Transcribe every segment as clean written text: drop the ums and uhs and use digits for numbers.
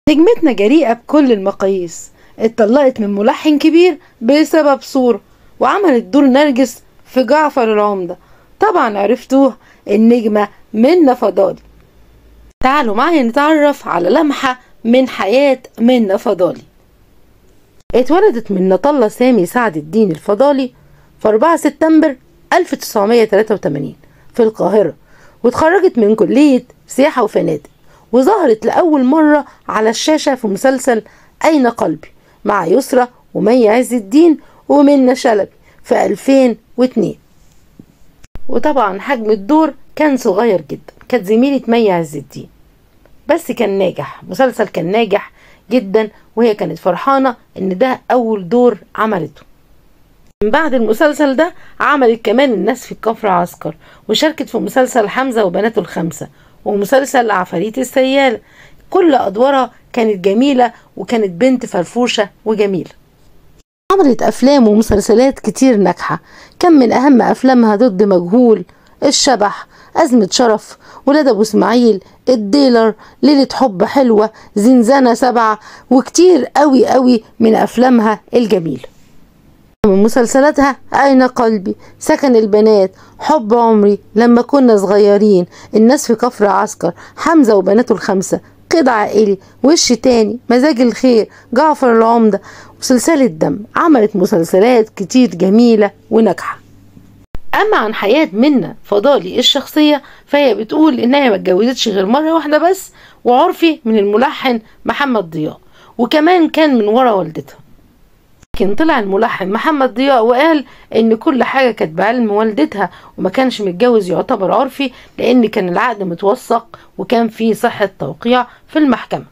نجمتنا جريئة بكل المقاييس، اتطلقت من ملحن كبير بسبب صورة، وعملت دور نرجس في جعفر العمدة. طبعا عرفتوه، النجمة منة فضالي. تعالوا معايا نتعرف على لمحة من حياة منة فضالي. اتولدت منة الله سامي سعد الدين الفضالي في 4 سبتمبر 1983 في القاهرة، واتخرجت من كلية سياحة وفنادق، وظهرت لأول مرة على الشاشة في مسلسل أين قلبي مع يسرى ومي عز الدين ومنة شلبي في 2002. وطبعا حجم الدور كان صغير جدا، كانت زميلة مي عز الدين، بس كان ناجح، مسلسل كان ناجح جدا، وهي كانت فرحانة ان ده اول دور عملته. من بعد المسلسل ده عملت كمان الناس في كفر عسكر، وشاركت في مسلسل حمزة وبناته الخمسة ومسلسل عفاريت السيالة. كل ادوارها كانت جميلة، وكانت بنت فرفوشة وجميلة. عملت افلام ومسلسلات كتير ناجحة، كان من اهم افلامها ضد مجهول، الشبح، أزمة شرف، ولاد أبو إسماعيل، الديلر، ليلة حب حلوة، زنزانة 7، وكتير قوي قوي من أفلامها الجميلة. من مسلسلاتها أين قلبي، سكن البنات، حب عمري، لما كنا صغيرين، الناس في كفر عسكر، حمزة وبناته الخمسة، قيد عائلي، وش تاني، مزاج الخير، جعفر العمدة، وسلسلة دم. عملت مسلسلات كتير جميلة وناجحة. اما عن حياة منة فضالي الشخصية، فهي بتقول انها ما اتجوزتش غير مرة واحدة بس، وعرفي من الملحن محمد ضياء، وكمان كان من ورا والدتها. لكن طلع الملحن محمد ضياء وقال ان كل حاجة كانت بعلم والدتها، وما كانش متجوز يعتبر عرفي، لان كان العقد متوثق وكان فيه صحة توقيع في المحكمة.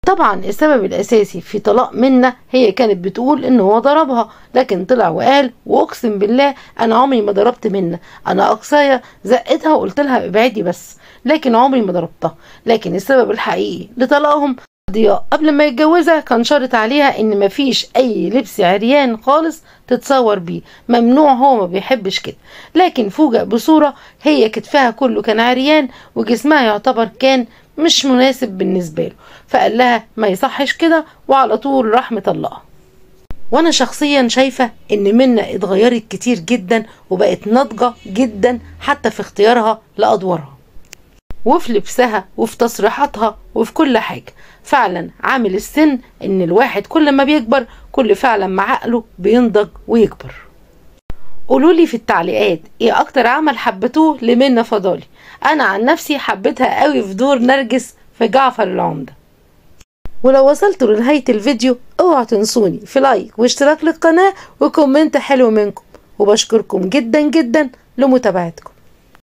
طبعا السبب الاساسي في طلاق منة، هي كانت بتقول ان هو ضربها، لكن طلع وقال واقسم بالله انا عمري ما ضربت منة، انا اقصايا زقتها وقلت لها ابعدي بس، لكن عمري ما ضربتها. لكن السبب الحقيقي لطلاقهم، ضياء قبل ما يتجوزها كان شرط عليها ان مفيش اي لبس عريان خالص تتصور بيه، ممنوع، هو ما بيحبش كده. لكن فوجئ بصورة هي كتفها كله كان عريان، وجسمها يعتبر كان مش مناسب بالنسبة له، فقال لها ما يصحش كده، وعلى طول راح مطلقها. وانا شخصيا شايفة ان منة اتغيرت كتير جدا، وبقت ناضجة جدا حتى في اختيارها لأدوارها، وفي لبسها، وفي تصريحاتها، وفي كل حاجة. فعلا عامل السن ان الواحد كل ما بيكبر كل فعلا ما عقله بينضج ويكبر. قولولي في التعليقات ايه اكتر عمل حبتوه لمنة فضالي. انا عن نفسي حبيتها قوي في دور نرجس في جعفر العمدة. ولو وصلتوا لنهاية الفيديو اوعوا تنسوني في لايك واشتراك للقناة وكومنت حلو منكم، وبشكركم جدا جدا لمتابعتكم.